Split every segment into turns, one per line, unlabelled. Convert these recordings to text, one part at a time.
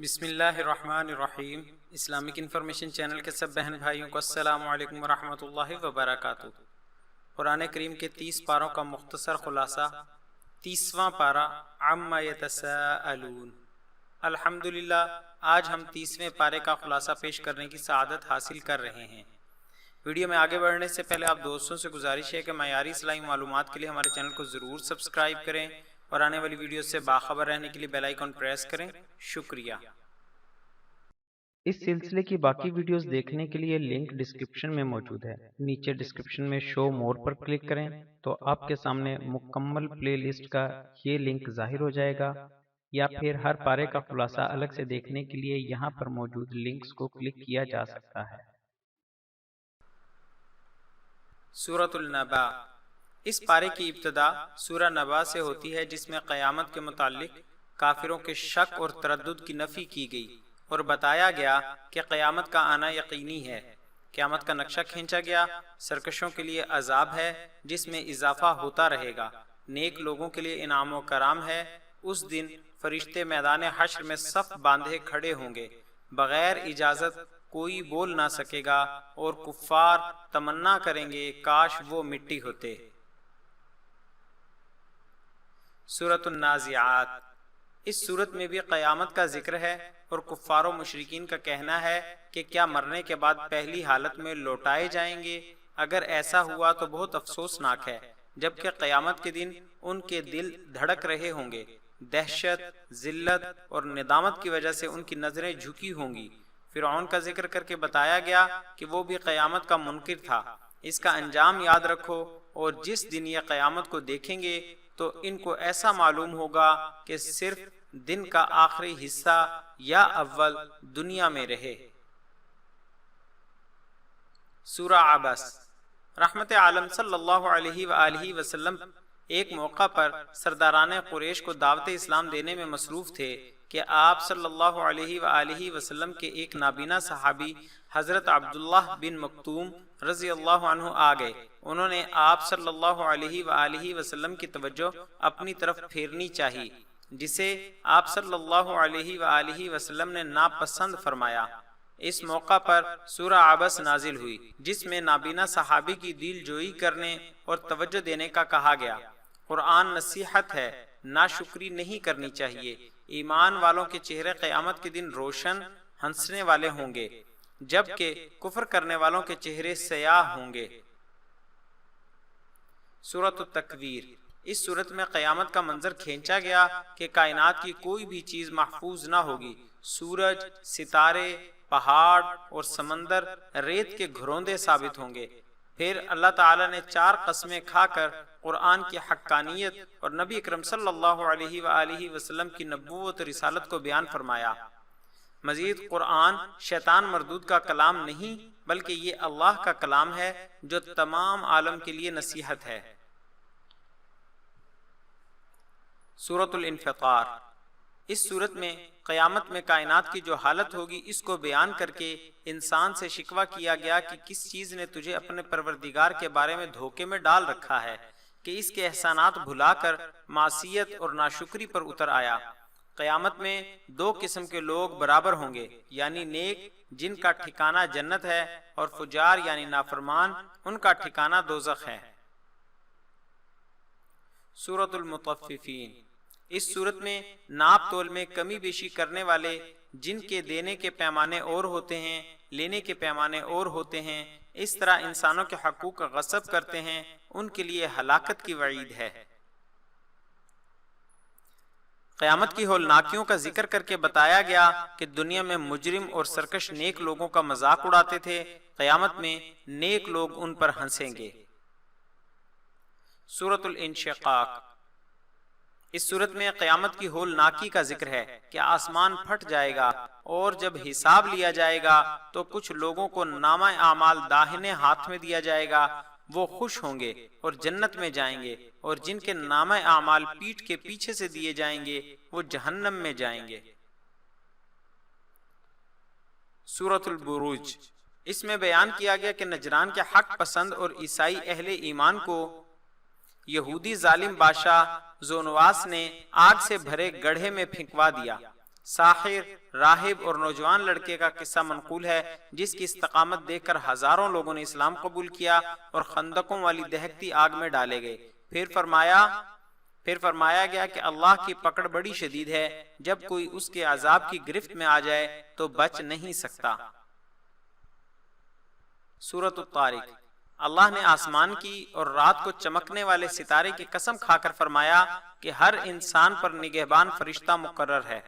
بسم اللہ الرحمن الرحیم۔ اسلامک انفارمیشن چینل کے سب بہن بھائیوں کو السلام علیکم ورحمۃ اللہ وبرکاتہ۔ قرآن کریم کے 30 پاروں کا مختصر خلاصہ، 30واں پارہ عما یتساءلون۔ الحمدللہ آج ہم 30ویں پارے کا خلاصہ پیش کرنے کی سعادت حاصل کر رہے ہیں۔ ویڈیو میں آگے بڑھنے سے پہلے آپ دوستوں سے گزارش ہے کہ معیاری اسلامی معلومات کے لیے ہمارے چینل کو ضرور سبسکرائب کریں اور آنے والی ویڈیو سے باخبر رہنے کے لیے بیل آئیکن پریس کریں۔ شکریہ۔
اس سلسلے کی باقی ویڈیوز دیکھنے کے لیے لنک ڈسکرپشن میں موجود ہے۔ نیچے ڈسکرپشن میں شو مور پر کلک کریں تو آپ کے سامنے مکمل پلے لسٹ کا یہ لنک ظاہر ہو جائے گا، یا پھر ہر پارے کا خلاصہ الگ سے دیکھنے کے لیے یہاں پر موجود لنکس کو کلک کیا جا سکتا ہے۔
سورۃ النبا۔ اس پارے کی ابتدا سورہ نبا سے ہوتی ہے، جس میں قیامت کے متعلق کافروں کے شک اور تردد کی نفی کی گئی اور بتایا گیا کہ قیامت کا آنا یقینی ہے۔ قیامت کا نقشہ کھینچا گیا۔ سرکشوں کے لیے عذاب ہے جس میں اضافہ ہوتا رہے گا، نیک لوگوں کے لیے انعام و کرام ہے۔ اس دن فرشتے میدان حشر میں صف باندھے کھڑے ہوں گے، بغیر اجازت کوئی بول نہ سکے گا، اور کفار تمنا کریں گے کاش وہ مٹی ہوتے۔ سورۃ النازعات۔ اس صورت میں بھی قیامت کا ذکر ہے اور کفار و مشرکین کا کہنا ہے کہ کیا مرنے کے بعد پہلی حالت میں لوٹائے جائیں گے؟ اگر ایسا ہوا تو بہت افسوسناک ہے، جبکہ قیامت کے دن ان کے دل دھڑک رہے ہوں گے۔ دہشت، ذلت اور ندامت کی وجہ سے ان کی نظریں جھکی ہوں گی۔ فرعون کا ذکر کر کے بتایا گیا کہ وہ بھی قیامت کا منکر تھا۔ اس کا انجام یاد رکھو، اور جس دن یہ قیامت کو دیکھیں گے تو ان کو ایسا معلوم ہوگا کہ صرف دن کا آخری حصہ یا اول دنیا میں رہے۔ سورہ عبس۔ رحمت عالم صلی اللہ علیہ وآلہ وسلم ایک موقع پر سرداران قریش کو دعوت اسلام دینے میں مصروف تھے کہ آپ صلی اللہ علیہ وآلہ وسلم کے ایک نابینا صحابی حضرت عبداللہ بن مکتوم رضی اللہ عنہ آ گئے۔ انہوں نے آپ صلی اللہ علیہ وآلہ وسلم کی توجہ اپنی طرف پھیرنی چاہی، جسے آپ صلی اللہ علیہ وآلہ وسلم نے ناپسند فرمایا۔ اس موقع پر سورہ عبس نازل ہوئی، جس میں نابینا صحابی کی دل جوئی کرنے اور توجہ دینے کا کہا گیا۔ قرآن نصیحت ہے، ناشکری نہیں کرنی چاہیے۔ ایمان والوں کے چہرے قیامت کے دن روشن ہنسنے والے ہوں گے، جبکہ کفر کرنے والوں کے چہرے سیاہ ہوں گے۔ سورۃ التکویر۔ اس صورت میں قیامت کا منظر کھینچا گیا کہ کائنات کی کوئی بھی چیز محفوظ نہ ہوگی۔ سورج، ستارے، پہاڑ اور سمندر ریت کے گھروندے ثابت ہوں گے۔ پھر اللہ تعالیٰ نے 4 قسمیں کھا کر قرآن کی حقانیت اور نبی اکرم صلی اللہ علیہ وآلہ وسلم کی نبوت و رسالت کو بیان فرمایا۔ مزید قرآن شیطان مردود کا کلام نہیں، بلکہ یہ اللہ کا کلام ہے جو تمام عالم کے لیے نصیحت ہے۔ سورۃ الانفطار۔ اس صورت میں قیامت میں کائنات کی جو حالت ہوگی اس کو بیان کر کے انسان سے شکوہ کیا گیا کہ کس چیز نے تجھے اپنے پروردگار کے بارے میں دھوکے میں ڈال رکھا ہے کہ اس کے احسانات بھلا کر معصیت اور ناشکری پر اتر آیا۔ قیامت میں 2 قسم کے لوگ برابر ہوں گے، یعنی نیک جن کا ٹھکانہ جنت ہے، اور فجار یعنی نافرمان ان کا ٹھکانہ دوزخ ہے۔ سورۃ المطففین۔ اس صورت میں ناپ تول میں کمی بیشی کرنے والے، جن کے دینے کے پیمانے اور ہوتے ہیں، لینے کے پیمانے اور ہوتے ہیں، اس طرح انسانوں کے حقوق غصب کرتے ہیں، ان کے لیے ہلاکت کی وعید ہے۔ قیامت کی ہولناکیوں کا ذکر کر کے بتایا گیا کہ دنیا میں مجرم اور سرکش نیک لوگوں کا مذاق اڑاتے تھے، قیامت میں نیک لوگ ان پر ہنسیں گے۔ سورۃ الانشقاق۔ اس صورت میں قیامت کی ہولناکی کا ذکر ہے کہ آسمان پھٹ جائے گا، اور جب حساب لیا جائے گا تو کچھ لوگوں کو نامہ اعمال داہنے ہاتھ میں دیا جائے گا، وہ خوش ہوں گے اور جنت میں جائیں گے، اور جن کے نامہ اعمال پیٹھ کے پیچھے سے دیے جائیں گے وہ جہنم میں جائیں گے۔ سورۃ البروج۔ اس میں بیان کیا گیا کہ نجران کے حق پسند اور عیسائی اہل ایمان کو یہودی ظالم بادشاہ زونواس نے آگ سے بھرے گڑھے میں پھینکوا دیا۔ ساحر، راہب اور نوجوان لڑکے کا قصہ منقول ہے جس کی استقامت دیکھ کر ہزاروں لوگوں نے اسلام قبول کیا اور خندقوں والی دہکتی آگ میں ڈالے گئے۔ پھر فرمایا گیا کہ اللہ کی پکڑ بڑی شدید ہے، جب کوئی اس کے عذاب کی گرفت میں آ جائے تو بچ نہیں سکتا۔ سورۃ الطارق۔ اللہ نے آسمان کی اور رات کو چمکنے والے ستارے کی قسم کھا کر فرمایا کہ ہر انسان پر نگہبان فرشتہ مقرر ہے۔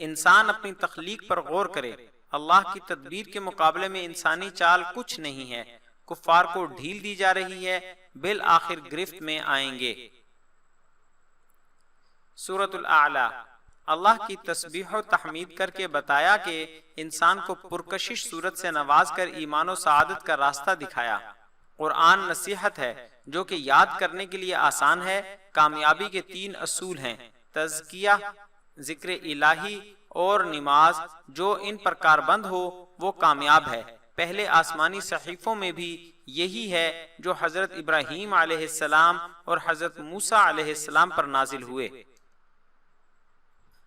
انسان اپنی تخلیق پر غور کرے، اللہ کی تدبیر کے مقابلے میں انسانی چال کچھ نہیں ہے۔ کفار کو ڈھیل دی جا رہی ہے، بالآخر گرفت میں آئیں گے۔ سورۃ الاعلی۔ اللہ کی تسبیح و تحمید کر کے بتایا کہ انسان کو پرکشش صورت سے نواز کر ایمان و سعادت کا راستہ دکھایا۔ قرآن نصیحت ہے جو کہ یاد کرنے کے لیے آسان ہے۔ کامیابی کے 3 اصول ہیں: تزکیہ، ذکر الہی اور نماز۔ جو ان پر کاربند ہو وہ کامیاب ہے۔ پہلے آسمانی صحیفوں میں بھی یہی ہے جو حضرت ابراہیم علیہ السلام اور حضرت موسیٰ علیہ السلام پر نازل ہوئے۔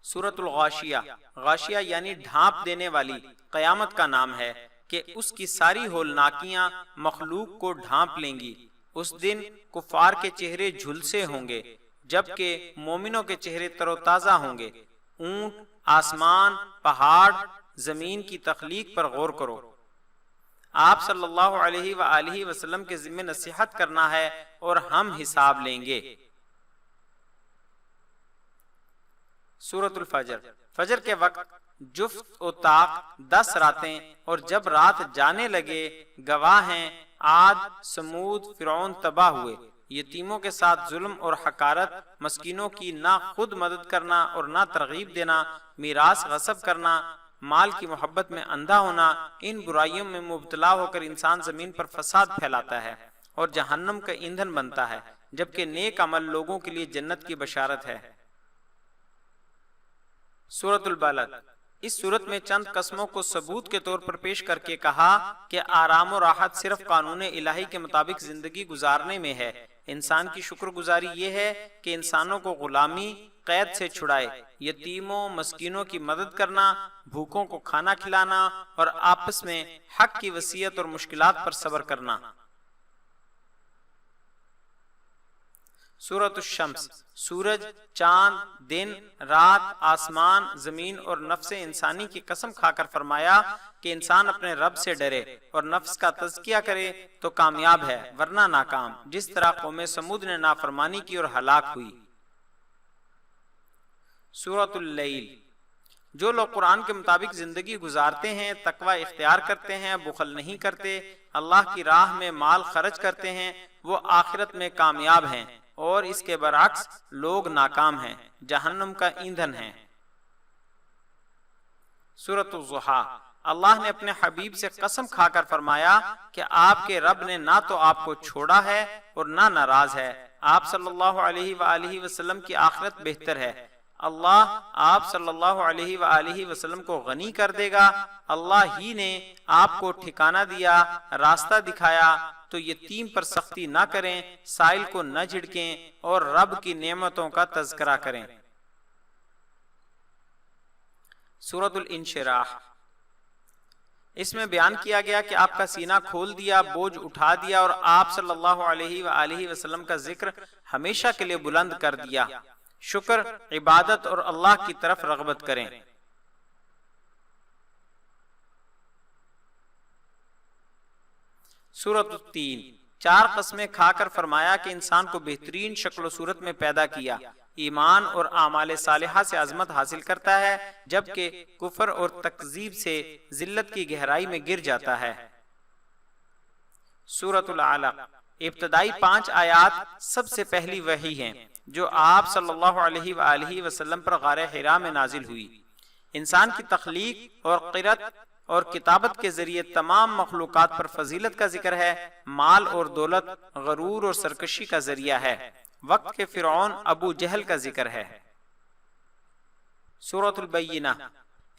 سورۃ الغاشیہ۔ غاشیہ یعنی ڈھانپ دینے والی، قیامت کا نام ہے کہ اس کی ساری ہولناکیاں مخلوق کو ڈھانپ لیں گی۔ اس دن کفار کے چہرے جھلسے ہوں گے جبکہ مومنوں کے چہرے تر و تازہ ہوں گے۔ اونٹ، آسمان، پہاڑ، زمین کی تخلیق پر غور کرو۔ آپ صلی اللہ علیہ وآلہ وسلم کے ذمہ نصیحت کرنا ہے اور ہم حساب لیں گے۔ سورۃ الفجر۔ فجر کے وقت جفت و طاق 10 راتیں، اور جب رات جانے لگے گواہ ہیں عاد، سمود، فرعون تباہ ہوئے۔ یتیموں کے ساتھ ظلم اور حقارت، مسکینوں کی نہ خود مدد کرنا اور نہ ترغیب دینا، میراث غصب کرنا، مال کی محبت میں اندھا ہونا، ان برائیوں میں مبتلا ہو کر انسان زمین پر فساد پھیلاتا ہے اور جہنم کا ایندھن بنتا ہے، جبکہ نیک عمل لوگوں کے لیے جنت کی بشارت ہے۔ سورۃ البلد۔ اس صورت میں چند قسموں کو ثبوت کے طور پر پیش کر کے کہا کہ آرام و راحت صرف قانون الہی کے مطابق زندگی گزارنے میں ہے۔ انسان کی شکر گزاری یہ ہے کہ انسانوں کو غلامی، قید سے چھڑائے، یتیموں، مسکینوں کی مدد کرنا، بھوکوں کو کھانا کھلانا اور آپس میں حق کی وصیت اور مشکلات پر صبر کرنا۔ سورۃ الشمس۔ سورج، چاند، دن، رات، آسمان، زمین اور نفس انسانی کی قسم کھا کر فرمایا کہ انسان اپنے رب سے ڈرے اور نفس کا تزکیہ کرے تو کامیاب ہے، ورنہ ناکام، جس طرح قوم سمود نے نافرمانی کی اور ہلاک ہوئی۔ سورۃ اللیل۔ جو لوگ قرآن کے مطابق زندگی گزارتے ہیں، تقوی اختیار کرتے ہیں، بخل نہیں کرتے، اللہ کی راہ میں مال خرچ کرتے ہیں، وہ آخرت میں کامیاب ہیں، اور اس کے برعکس لوگ ناکام ہیں، جہنم کا ایندھن ہیں۔ سورۃ الضحیٰ۔ اللہ نے اپنے حبیب سے قسم کھا کر فرمایا کہ آپ کے رب نے نہ تو آپ کو چھوڑا ہے اور نہ ناراض ہے۔ آپ صلی اللہ علیہ وآلہ وسلم کی آخرت بہتر ہے۔ اللہ آپ صلی اللہ علیہ وآلہ وسلم کو غنی کر دے گا۔ اللہ ہی نے آپ کو ٹھکانہ دیا، راستہ دکھایا، تو یتیم پر سختی نہ کریں، سائل کو نہ جھڑکیں اور رب کی نعمتوں کا تذکرہ کریں۔ سورۃ الانشراح۔ اس میں بیان کیا گیا کہ آپ کا سینہ کھول دیا، بوجھ اٹھا دیا اور آپ صلی اللہ علیہ وآلہ وسلم کا ذکر ہمیشہ کے لیے بلند کر دیا۔ شکر، عبادت اور اللہ کی طرف رغبت کریں۔ سورۃ التین۔ 4 قسمیں کھا کر فرمایا کہ انسان کو بہترین شکل و صورت میں پیدا کیا، ایمان اور اعمال صالحہ سے عظمت حاصل کرتا ہے، جبکہ کفر اور تکذیب سے ذلت کی گہرائی میں گر جاتا ہے۔ سورۃ العلق۔ ابتدائی 5 آیات سب سے پہلی وحی ہیں جو آپ صلی اللہ علیہ وآلہ وسلم پر غار حرا میں نازل ہوئی۔ انسان کی تخلیق اور قرت اور کتابت کے ذریعے تمام مخلوقات پر فضیلت کا ذکر ہے۔ مال اور دولت غرور اور سرکشی کا ذریعہ ہے۔ وقت کے فرعون ابو جہل کا ذکر ہے۔ سورۃ البینہ۔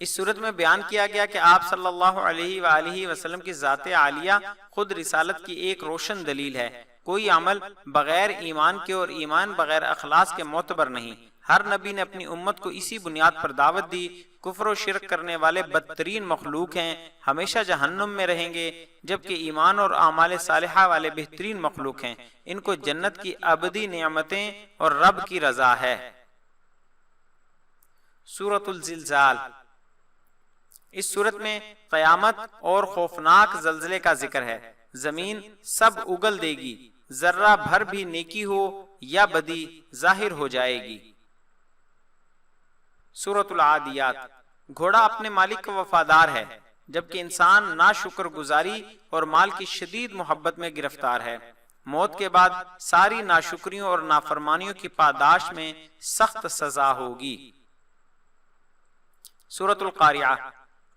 اس صورت میں بیان کیا گیا کہ آپ صلی اللہ علیہ وآلہ وسلم کی ذات عالیہ خود رسالت کی ایک روشن دلیل ہے۔ کوئی عمل بغیر ایمان کے اور ایمان بغیر اخلاص کے معتبر نہیں۔ ہر نبی نے اپنی امت کو اسی بنیاد پر دعوت دی۔ کفر و شرک کرنے والے بدترین مخلوق ہیں، ہمیشہ جہنم میں رہیں گے، جبکہ ایمان اور اعمال صالحہ والے بہترین مخلوق ہیں، ان کو جنت کی ابدی نعمتیں اور رب کی رضا ہے۔ سورۃ الزلزال، اس صورت میں قیامت اور خوفناک زلزلے کا ذکر ہے۔ زمین سب اگل دے گی، ذرہ بھر بھی نیکی ہو یا بدی ظاہر ہو جائے گی۔ سورۃ العادیات، گھوڑا اپنے مالک کا وفادار ہے، جبکہ انسان ناشکر گزاری اور مال کی شدید محبت میں گرفتار ہے۔ موت کے بعد ساری ناشکریوں اور نافرمانیوں کی پاداش میں سخت سزا ہوگی۔ سورۃ القاریعہ،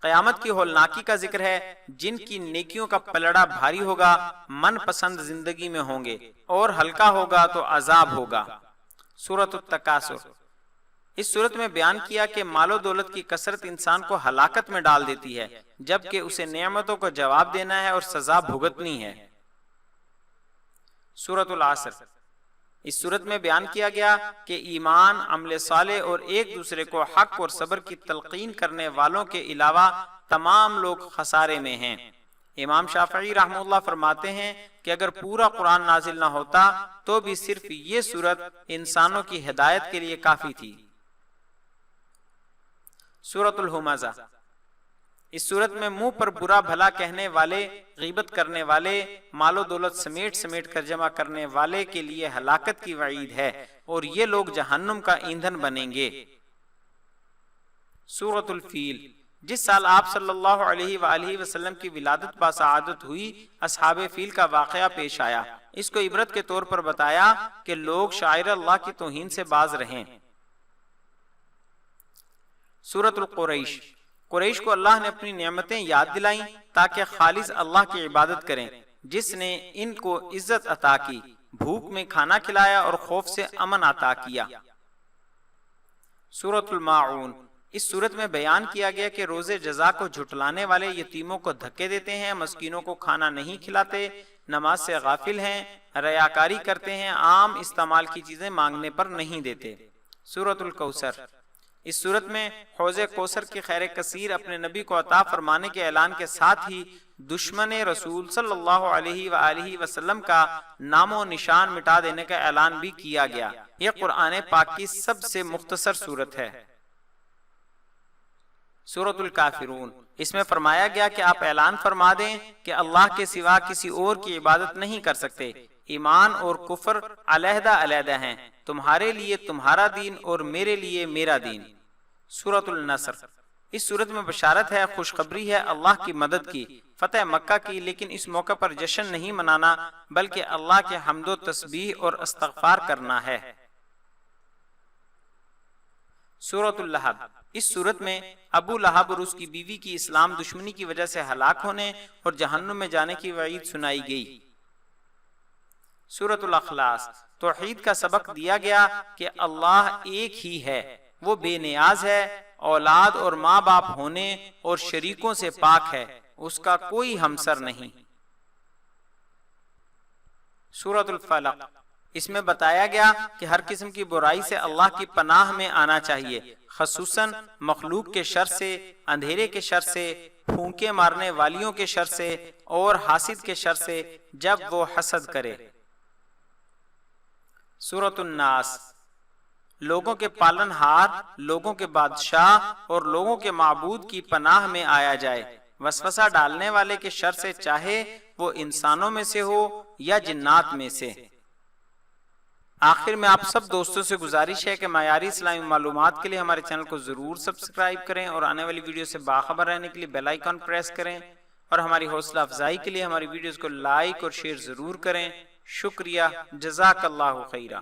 قیامت کی ہولناکی کا ذکر ہے۔ جن کی نیکیوں کا پلڑا بھاری ہوگا من پسند زندگی میں ہوں گے، اور ہلکا ہوگا تو عذاب ہوگا۔ سورۃ التکاثر، اس صورت میں بیان کیا کہ مال و دولت کی کثرت انسان کو ہلاکت میں ڈال دیتی ہے، جبکہ اسے نعمتوں کو جواب دینا ہے اور سزا بھگتنی ہے۔ سورۃ العصر، اس صورت میں بیان کیا گیا کہ ایمان، عمل صالح اور ایک دوسرے کو حق اور صبر کی تلقین کرنے والوں کے علاوہ تمام لوگ خسارے میں ہیں۔ امام شافعی رحمہ اللہ فرماتے ہیں کہ اگر پورا قرآن نازل نہ ہوتا تو بھی صرف یہ صورت انسانوں کی ہدایت کے لیے کافی تھی۔ سورۃ الہمزہ، اس صورت میں منہ پر برا بھلا کہنے والے، غیبت کرنے والے، مال و دولت سمیٹ سمیٹ کر جمع کرنے والے کے لیے ہلاکت کی وعید ہے، اور یہ لوگ جہنم کا ایندھن بنیں گے۔ سورۃ الفیل، جس سال آپ صلی اللہ علیہ وآلہ وسلم کی ولادت باسعادت ہوئی، اصحاب فیل کا واقعہ پیش آیا۔ اس کو عبرت کے طور پر بتایا کہ لوگ شاعر اللہ کی توہین سے باز رہیں۔ سورۃ القریش، قریش کو اللہ نے اپنی نعمتیں یاد دلائیں تاکہ خالص اللہ کی عبادت کریں، جس نے ان کو عزت عطا کی، بھوک میں کھانا کھلایا اور خوف سے امن عطا کیا۔ سورۃ الماعون، اس صورت میں بیان کیا گیا کہ روز جزا کو جھٹلانے والے یتیموں کو دھکے دیتے ہیں، مسکینوں کو کھانا نہیں کھلاتے، نماز سے غافل ہیں، ریاکاری کرتے ہیں، عام استعمال کی چیزیں مانگنے پر نہیں دیتے۔ سورۃ الکوثر، اس صورت میں حوض کوثر کی خیر کثیر اپنے نبی کو عطا فرمانے کے اعلان کے ساتھ ہی دشمن رسول صلی اللہ علیہ وآلہ وسلم کا نام و نشان مٹا دینے کا اعلان بھی کیا گیا۔ یہ قرآن پاک کی سب سے مختصر صورت ہے۔ سورۃ الکافرون، اس میں فرمایا گیا کہ آپ اعلان فرما دیں کہ اللہ کے سوا کسی اور کی عبادت نہیں کر سکتے، ایمان اور کفر علیحدہ علیحدہ ہیں، تمہارے لیے تمہارا دین اور میرے لیے میرا دین۔ سورۃ النصر، اس صورت میں بشارت ہے، خوشخبری ہے اللہ کی مدد کی، فتح مکہ کی، لیکن اس موقع پر جشن نہیں منانا بلکہ اللہ کے حمد و تسبیح اور استغفار کرنا ہے۔ سورۃ اللہب، اس صورت میں ابو لہب اور اس کی بیوی کی اسلام دشمنی کی وجہ سے ہلاک ہونے اور جہنم میں جانے کی وعید سنائی گئی۔ سورۃ الاخلاص، توحید کا سبق دیا گیا کہ اللہ ایک ہی ہے، وہ بے نیاز ہے، اولاد اور ماں باپ ہونے اور شریکوں سے پاک ہے، اس کا کوئی ہمسر نہیں۔ سورۃ الفلق، اس میں بتایا گیا کہ ہر قسم کی برائی سے اللہ کی پناہ میں آنا چاہیے، خصوصاً مخلوق کے شر سے، اندھیرے کے شر سے، پھونکے مارنے والیوں کے شر سے اور حاسد کے شر سے جب وہ حسد کرے۔ سورۃ الناس، لوگوں کے پالن ہار، لوگوں کے بادشاہ اور لوگوں کے معبود کی پناہ میں آیا جائے، وسوسہ ڈالنے والے کے شر سے، چاہے وہ انسانوں میں سے ہو یا جنات میں سے۔ آخر میں آپ سب دوستوں سے گزارش ہے کہ معیاری اسلامی معلومات کے لیے ہمارے چینل کو ضرور سبسکرائب کریں اور آنے والی ویڈیو سے باخبر رہنے کے لیے بیل آئیکن پریس کریں، اور ہماری حوصلہ افزائی کے لیے ہماری ویڈیوز کو لائک اور شیئر ضرور کریں۔ شکریہ، جزاک اللہ خیرہ۔